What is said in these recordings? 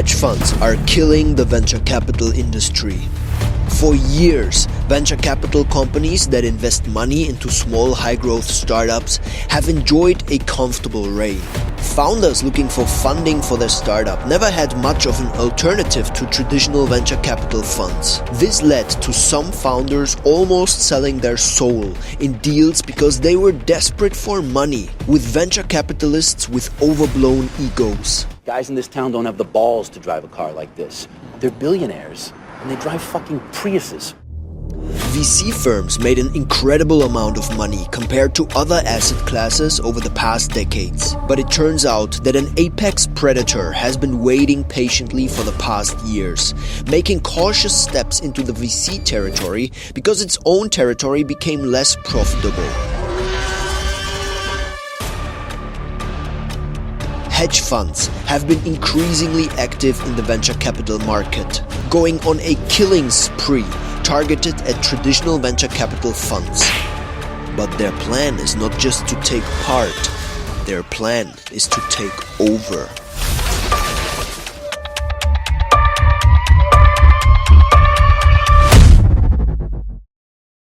Hedge funds are killing the venture capital industry. For years, venture capital companies that invest money into small high-growth startups have enjoyed a comfortable reign. Founders looking for funding for their startup never had much of an alternative to traditional venture capital funds. This led to some founders almost selling their soul in deals because they were desperate for money, with venture capitalists with overblown egos. Guys in this town don't have the balls to drive a car like this. They're billionaires, and they drive fucking Priuses. VC firms made an incredible amount of money compared to other asset classes over the past decades. But it turns out that an apex predator has been waiting patiently for the past years, making cautious steps into the VC territory because its own territory became less profitable. Hedge funds have been increasingly active in the venture capital market, going on a killing spree targeted at traditional venture capital funds. But their plan is not just to take part, their plan is to take over.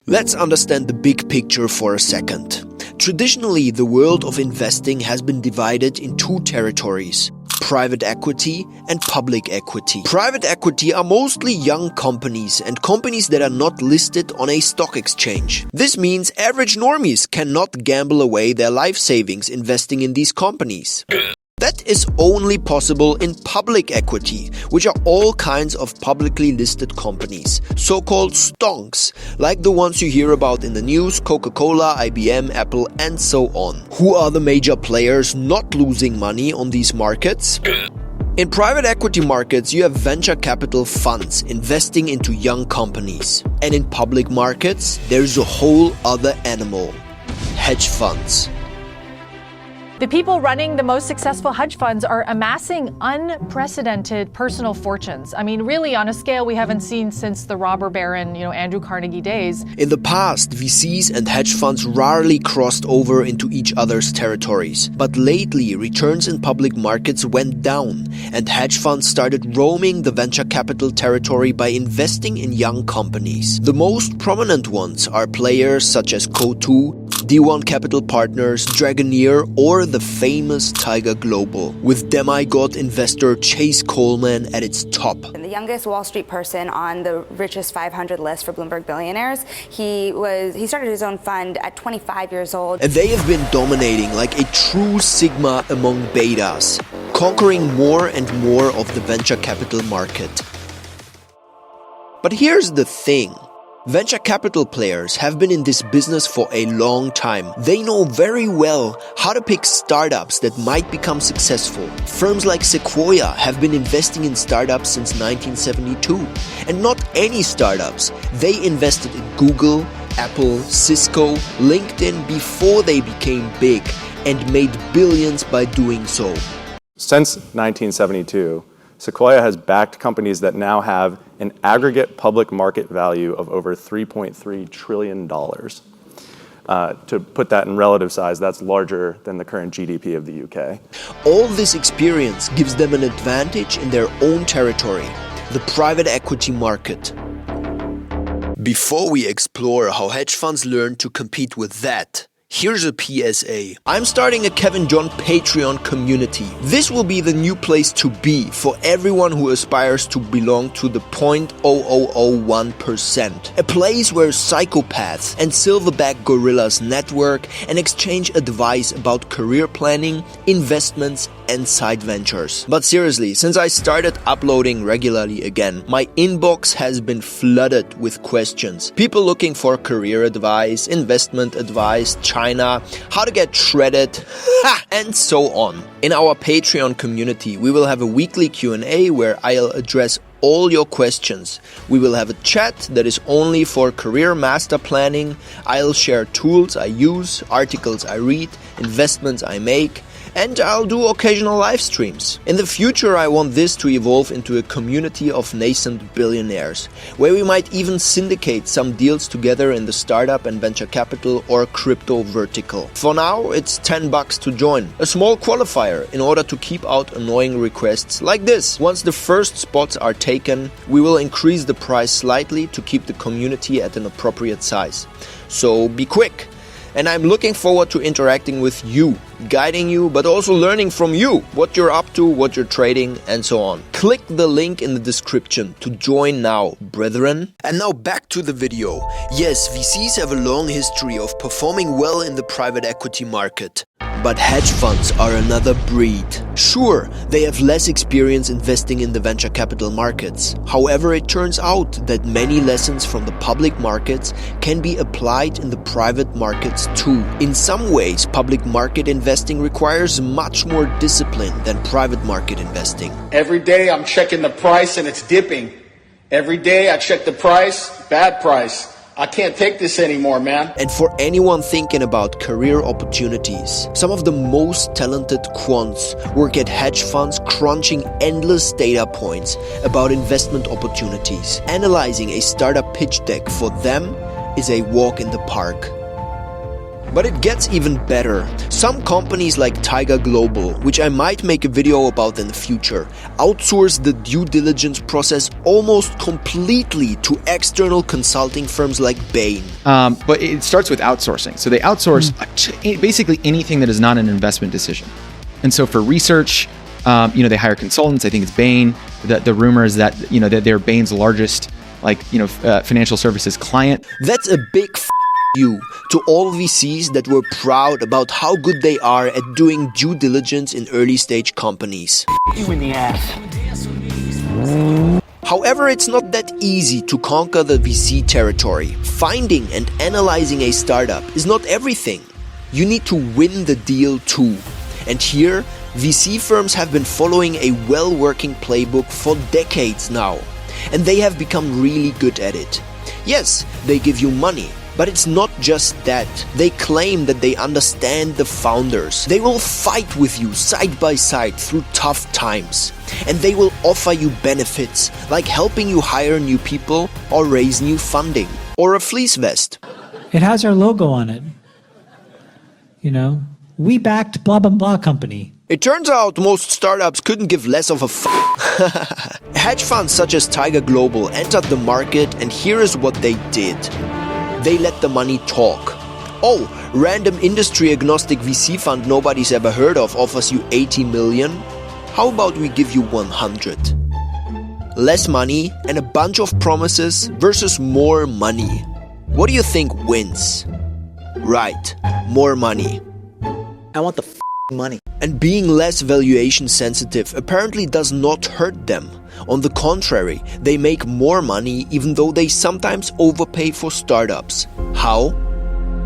Let's understand the big picture for a second. Traditionally, the world of investing has been divided in two territories: private equity and public equity. Private equity are mostly young companies and companies that are not listed on a stock exchange. This means average normies cannot gamble away their life savings investing in these companies. That is only possible in public equity, which are all kinds of publicly listed companies, so-called stonks, like the ones you hear about in the news: Coca-Cola, IBM, Apple, and so on. Who are the major players not losing money on these markets? In private equity markets, you have venture capital funds investing into young companies. And in public markets, there's a whole other animal: hedge funds. The people running the most successful hedge funds are amassing unprecedented personal fortunes. I mean, really on a scale we haven't seen since the robber baron, Andrew Carnegie days. In the past, VCs and hedge funds rarely crossed over into each other's territories. But lately, returns in public markets went down, and hedge funds started roaming the venture capital territory by investing in young companies. The most prominent ones are players such as Co2, D1 Capital Partners, Dragoneer, or the famous Tiger Global, with demigod investor Chase Coleman at its top. The youngest Wall Street person on the richest 500 list for Bloomberg billionaires. He started his own fund at 25 years old. And they have been dominating like a true sigma among betas, conquering more and more of the venture capital market. But here's the thing. Venture capital players have been in this business for a long time. They know very well how to pick startups that might become successful. Firms like Sequoia have been investing in startups since 1972. And not any startups. They invested in Google, Apple, Cisco, LinkedIn before they became big and made billions by doing so. Since 1972, Sequoia has backed companies that now have an aggregate public market value of over $3.3 trillion. To put that in relative size, that's larger than the current GDP of the UK. All this experience gives them an advantage in their own territory, the private equity market. Before we explore how hedge funds learn to compete with that, here's a PSA. I'm starting a Kevin John Patreon community. This will be the new place to be for everyone who aspires to belong to the 0.0001%. A place where psychopaths and silverback gorillas network and exchange advice about career planning, investments, and side ventures. But seriously, since I started uploading regularly again, my inbox has been flooded with questions. People looking for career advice, investment advice, China, how to get shredded, and so on. In our Patreon community, we will have a weekly Q&A where I'll address all your questions. We will have a chat that is only for career master planning. I'll share tools I use, articles I read, investments I make, and I'll do occasional live streams. In the future, I want this to evolve into a community of nascent billionaires, where we might even syndicate some deals together in the startup and venture capital or crypto vertical. For now, it's $10 to join, a small qualifier in order to keep out annoying requests like this. Once the first spots are taken, we will increase the price slightly to keep the community at an appropriate size. So be quick. And I'm looking forward to interacting with you, guiding you, but also learning from you, what you're up to, what you're trading, and so on. Click the link in the description to join now, brethren. And now back to the video. Yes, VCs have a long history of performing well in the private equity market. But hedge funds are another breed. Sure, they have less experience investing in the venture capital markets. However, it turns out that many lessons from the public markets can be applied in the private markets too. In some ways, public market investing requires much more discipline than private market investing. Every day I'm checking the price and it's dipping. Every day I check the price, bad price. I can't take this anymore, man. And for anyone thinking about career opportunities, some of the most talented quants work at hedge funds crunching endless data points about investment opportunities. Analyzing a startup pitch deck for them is a walk in the park. But it gets even better. Some companies like Tiger Global, which I might make a video about in the future, outsource the due diligence process almost completely to external consulting firms like Bain. But it starts with outsourcing. So they outsource basically anything that is not an investment decision. And so for research, they hire consultants. I think it's Bain. The rumor is that, that they're Bain's largest, financial services client. That's a big you to all VCs that were proud about how good they are at doing due diligence in early stage companies. You in the ass. However, it's not that easy to conquer the VC territory. Finding and analyzing a startup is not everything. You need to win the deal too. And here, VC firms have been following a well-working playbook for decades now. And they have become really good at it. Yes, they give you money. But it's not just that. They claim that they understand the founders. They will fight with you side by side through tough times. And they will offer you benefits, like helping you hire new people or raise new funding. Or a fleece vest. It has our logo on it. We backed blah, blah, blah company. It turns out most startups couldn't give less of a Hedge funds such as Tiger Global entered the market, and here is what they did. They let the money talk. Oh, random industry agnostic VC fund nobody's ever heard of offers you 80 million? How about we give you 100? Less money and a bunch of promises versus more money. What do you think wins? Right, more money. I want the money. And being less valuation sensitive apparently does not hurt them. On the contrary, they make more money even though they sometimes overpay for startups. How?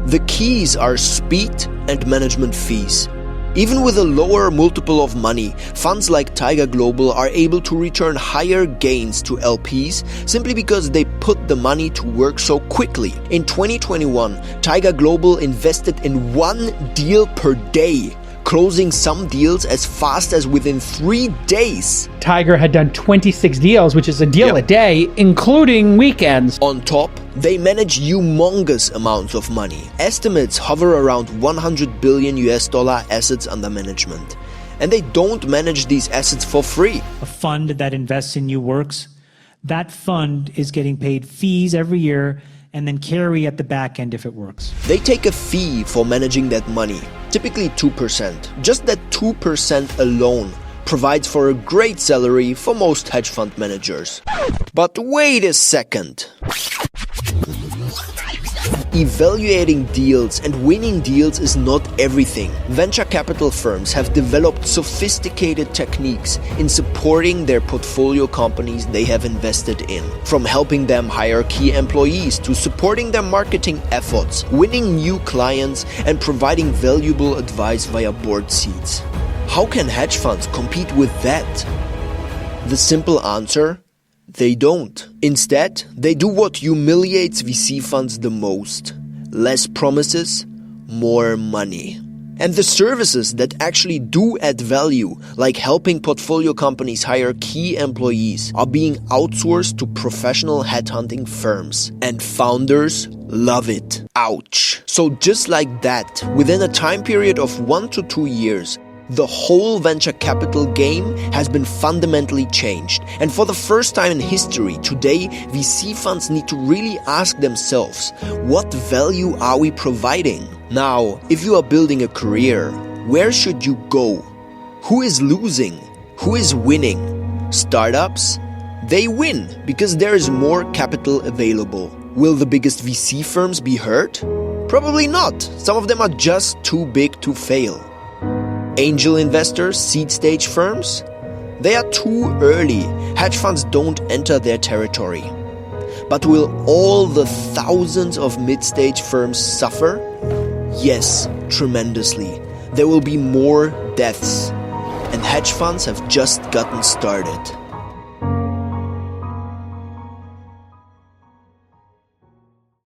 The keys are speed and management fees. Even with a lower multiple of money, funds like Tiger Global are able to return higher gains to LPs simply because they put the money to work so quickly. In 2021, Tiger Global invested in 1 deal per day, closing some deals as fast as within 3 days. Tiger had done 26 deals, which is a deal a day, including weekends. On top, they manage humongous amounts of money. Estimates hover around $100 billion assets under management. And they don't manage these assets for free. A fund that invests in new works, that fund is getting paid fees every year and then carry at the back end if it works. They take a fee for managing that money, typically 2%. Just that 2% alone provides for a great salary for most hedge fund managers. But wait a second. Evaluating deals and winning deals is not everything. Venture capital firms have developed sophisticated techniques in supporting their portfolio companies they have invested in. From helping them hire key employees to supporting their marketing efforts, winning new clients, and providing valuable advice via board seats. How can hedge funds compete with that? The simple answer: they don't. Instead, they do what humiliates VC funds the most. Less promises, more money. And the services that actually do add value, like helping portfolio companies hire key employees, are being outsourced to professional headhunting firms. And founders love it. Ouch. So just like that, within a time period of 1 to 2 years, the whole venture capital game has been fundamentally changed. And for the first time in history, today, VC funds need to really ask themselves, what value are we providing? Now, if you are building a career, where should you go? Who is losing? Who is winning? Startups? They win because there is more capital available. Will the biggest VC firms be hurt? Probably not. Some of them are just too big to fail. Angel investors, seed stage firms? They are too early. Hedge funds don't enter their territory. But will all the thousands of mid-stage firms suffer? Yes, tremendously. There will be more deaths. And hedge funds have just gotten started.